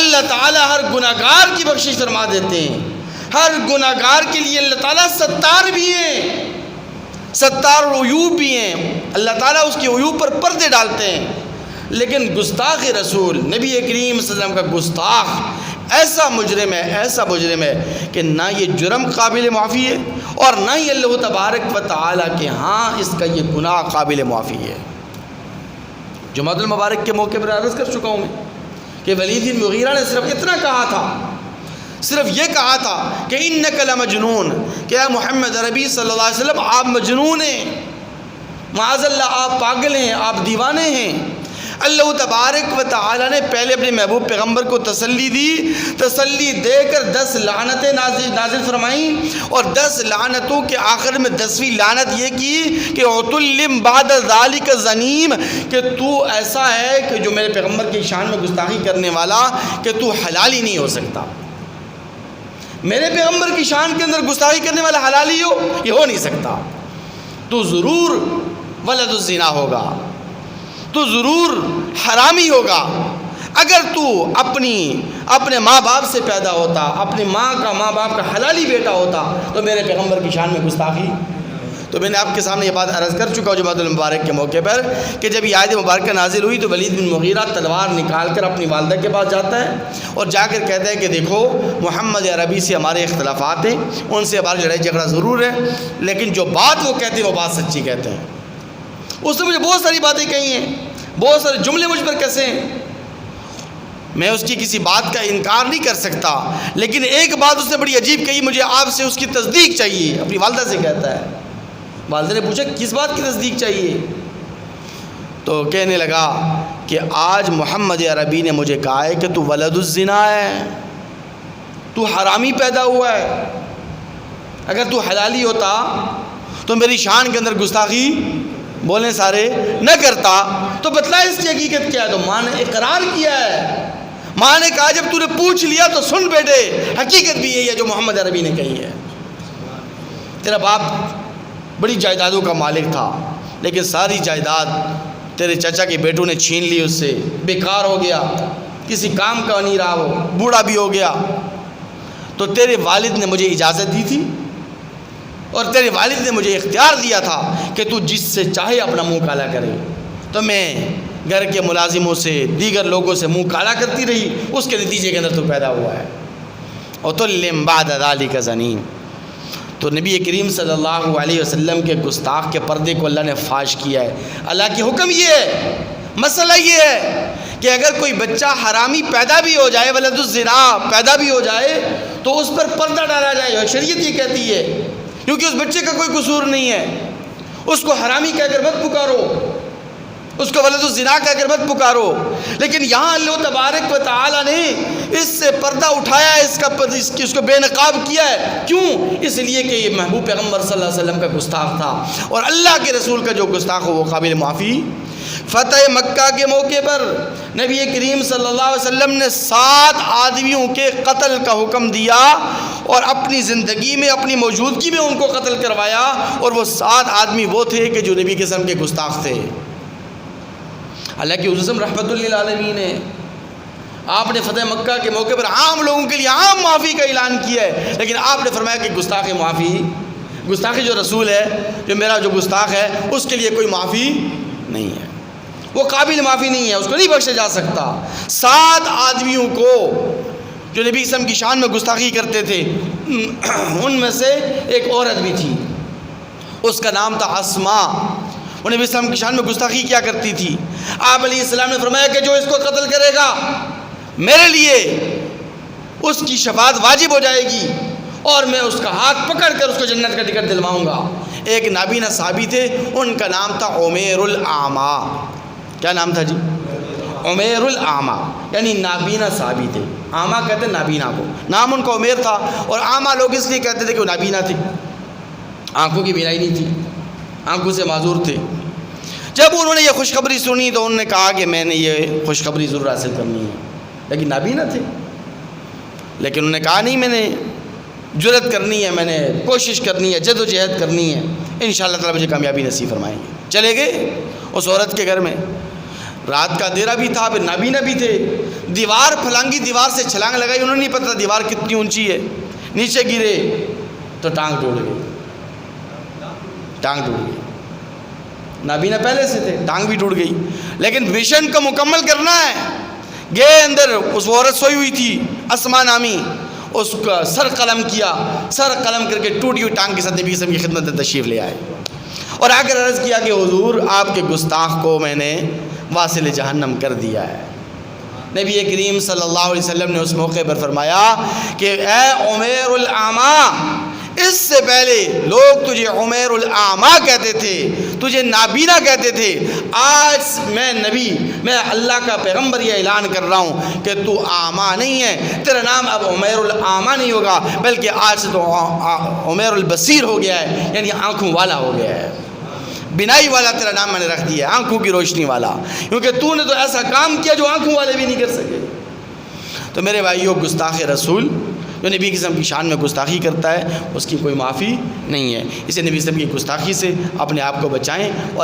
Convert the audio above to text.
اللہ تعالیٰ ہر گناہگار کی بخشش فرما دیتے ہیں. ہر گناہگار کے لیے اللہ تعالیٰ ستار بھی ہیں، ستار العیوب بھی ہیں. اللہ تعالیٰ اس کے عیوب پر پردے ڈالتے ہیں. لیکن گستاخ رسول نبی کریم صلی اللہ علیہ وسلم کا گستاخ ایسا مجرم ہے کہ نہ یہ جرم قابل معافی ہے اور نہ ہی اللہ تبارک و تعالیٰ کے ہاں اس کا یہ گناہ قابل معافی ہے. جمعۃ المبارک کے موقع پر عرض کر چکا ہوں میں کہ ولید بن مغیرہ نے صرف اتنا کہا تھا، صرف یہ کہا تھا کہ انک لمجنون، کہ اے محمد عربی صلی اللہ علیہ وسلم آپ مجنون ہیں، معاذ اللہ آپ پاگل ہیں، آپ دیوانے ہیں. اللہ تبارک و تعالیٰ نے پہلے اپنے محبوب پیغمبر کو تسلی دی، تسلی دے کر 10 لعنتیں نازل فرمائیں، اور 10 لعنتوں کے آخر میں 10ویں لعنت یہ کی کہ عتلم بعد ذالک زنیم، کہ تو ایسا ہے کہ جو میرے پیغمبر کی شان میں گستاخی کرنے والا، کہ تو حلال ہی نہیں ہو سکتا. میرے پیغمبر کی شان کے اندر گستاخی کرنے والا حلالی ہو، یہ ہو نہیں سکتا. تو ضرور ولد الزنا ہوگا، تو ضرور حرامی ہوگا. اگر تو اپنے ماں باپ سے پیدا ہوتا، اپنی ماں باپ کا حلالی بیٹا ہوتا، تو میرے پیغمبر کی شان میں گستاخی. تو میں نے آپ کے سامنے یہ بات عرض کر چکا ہوں جمعۃ المبارک کے موقع پر کہ جب یہ آیت مبارکہ نازل ہوئی تو ولید بن مغیرہ تلوار نکال کر اپنی والدہ کے پاس جاتا ہے اور جا کر کہتا ہے کہ دیکھو محمد عربی سے ہمارے اختلافات ہیں، ان سے ہماری لڑائی جھگڑا ضرور ہے، لیکن جو بات وہ کہتے ہیں وہ بات سچی کہتے ہیں. اس نے مجھے بہت ساری باتیں کہی ہیں، بہت سارے جملے مجھ پر کیسے ہیں، میں اس کی کسی بات کا انکار نہیں کر سکتا، لیکن ایک بات اس نے بڑی عجیب کہی، مجھے آپ سے اس کی تصدیق چاہیے. اپنی والدہ سے کہتا ہے. والدہ نے پوچھا کس بات کی تصدیق چاہیے؟ تو کہنے لگا کہ آج محمد عربی نے مجھے کہا ہے کہ تو ولد الزنا ہے، تو حرامی پیدا ہوا ہے. اگر تو حلالی ہوتا تو میری شان کے اندر گستاخی بولیں سارے نہ کرتا. تو بتلا اس کی حقیقت کیا ہے؟ تو ماں نے اقرار کیا ہے. ماں نے کہا جب تو نے پوچھ لیا تو سن بیٹے، حقیقت بھی یہی ہے جو محمد عربی نے کہی ہے. تیرا باپ بڑی جائیدادوں کا مالک تھا، لیکن ساری جائیداد تیرے چچا کے بیٹوں نے چھین لی، اس سے بیکار ہو گیا، کسی کام کا نہیں رہا، وہ بوڑھا بھی ہو گیا. تو تیرے والد نے مجھے اجازت دی تھی اور تیرے والد نے مجھے اختیار دیا تھا کہ تو جس سے چاہے اپنا منہ کالا کرے. تو میں گھر کے ملازموں سے، دیگر لوگوں سے منہ کالا کرتی رہی، اس کے نتیجے کے اندر تو پیدا ہوا ہے. عتلم بعد ذالک زنیم. تو نبی کریم صلی اللہ علیہ وسلم کے گستاخ کے پردے کو اللہ نے فاش کیا ہے. اللہ کی حکم یہ ہے، مسئلہ یہ ہے کہ اگر کوئی بچہ حرامی پیدا بھی ہو جائے، ولد الزنا پیدا بھی ہو جائے، تو اس پر پردہ ڈالا جائے. شریعت یہ کہتی ہے، کیونکہ اس بچے کا کوئی قصور نہیں ہے. اس کو حرامی کہہ کر مت پکارو، اس کو ولد الزنا کہہ کر مت پکارو. لیکن یہاں اللہ تبارک و تعالیٰ نے اس سے پردہ اٹھایا ہے، اس کو بے نقاب کیا ہے. کیوں؟ اس لیے کہ یہ محبوب پیغمبر صلی اللہ علیہ وسلم کا گستاخ تھا، اور اللہ کے رسول کا جو گستاخ ہو وہ قابل معافی. فتح مکہ کے موقع پر نبی کریم صلی اللہ علیہ وسلم نے 7 آدمیوں کے قتل کا حکم دیا اور اپنی زندگی میں، اپنی موجودگی میں ان کو قتل کروایا. اور وہ 7 آدمی وہ تھے کہ جو نبی کے قسم کے گستاخ تھے. اللہ کی حضور رحمت للعالمین ہے. آپ نے فتح مکہ کے موقع پر عام لوگوں کے لیے عام معافی کا اعلان کیا ہے، لیکن آپ نے فرمایا کہ گستاخی جو رسول ہے، جو میرا جو گستاخ ہے، اس کے لیے کوئی معافی نہیں ہے، وہ قابل معافی نہیں ہے، اس کو نہیں بخشا جا سکتا. 7 آدمیوں کو جو نبی اسلام کی شان میں گستاخی کرتے تھے، ان میں سے ایک عورت بھی تھی، اس کا نام تھا اسماء. وہ نبی اسلام کی شان میں گستاخی کیا کرتی تھی. آپ علیہ السلام نے فرمایا کہ جو اس کو قتل کرے گا، میرے لیے اس کی شفاعت واجب ہو جائے گی اور میں اس کا ہاتھ پکڑ کر اس کو جنت کا ٹکٹ دلواؤں گا. ایک نابینا صحابی تھے، ان کا نام تھا عمیر الاعمیٰ. کیا نام تھا جی؟ عمیر الاعمیٰ، یعنی نابینا صحابی تھے. اعمیٰ کہتے ہیں نابینا کو، نام ان کا عمیر تھا. اور اعمیٰ لوگ اس لیے کہتے تھے کہ وہ نابینا تھے، آنکھوں کی بینائی نہیں تھی، آنکھوں سے معذور تھے. جب انہوں نے یہ خوشخبری سنی تو انہوں نے کہا کہ میں نے یہ خوشخبری ضرور حاصل کرنی ہے، لیکن نابینا تھے. لیکن انہوں نے کہا نہیں، میں نے جرأت کرنی ہے، میں نے کوشش کرنی ہے، جد و جہد کرنی ہے، انشاءاللہ تعالیٰ مجھے کامیابی نصیب فرمائیں گے. چلے گئے اس عورت کے گھر میں. رات کا اندھیرا بھی تھا، پھر نابینا بھی تھے، دیوار پھلانگی، دیوار سے چھلانگ لگائی، انہوں نے نہیں پتہ دیوار کتنی اونچی ہے، نیچے گرے تو ٹانگ ٹوٹ گئی، ٹانگ ٹوٹ گئی، نابینا پہلے سے تھے، ٹانگ بھی ٹوٹ گئی، لیکن مشن کو مکمل کرنا ہے۔ گئے اندر، اس عورت سوئی ہوئی تھی اسما نامی، اس کا سر قلم کیا، سر قلم کر کے ٹوٹی ہوئی ٹانگ کے ساتھ نبی کی خدمت میں تشریف لے آئے اور آ کر عرض کیا کہ حضور آپ کے گستاخ کو میں نے واصل جہنم کر دیا ہے۔ نبی کریم صلی اللہ علیہ وسلم نے اس موقع پر فرمایا کہ اے عمیر الاعمى، اس سے پہلے لوگ تجھے عمیر الاعمى کہتے تھے، تجھے نابینا کہتے تھے، آج میں نبی، میں اللہ کا پیغمبر یہ اعلان کر رہا ہوں کہ تو اعمى نہیں ہے، تیرا نام اب عمیر الاعمى نہیں ہوگا، بلکہ آج سے تو عمیر البصیر ہو گیا ہے، یعنی آنکھوں والا ہو گیا ہے، بینائی والا تیرا نام میں نے رکھ دیا ہے، آنکھوں کی روشنی والا، کیونکہ تو نے تو ایسا کام کیا جو آنکھوں والے بھی نہیں کر سکے۔ تو میرے بھائیوں، گستاخ رسول جو نبی قسم کی شان میں گستاخی کرتا ہے اس کی کوئی معافی نہیں ہے، اسے نبی قسم کی گستاخی سے اپنے آپ کو بچائیں اور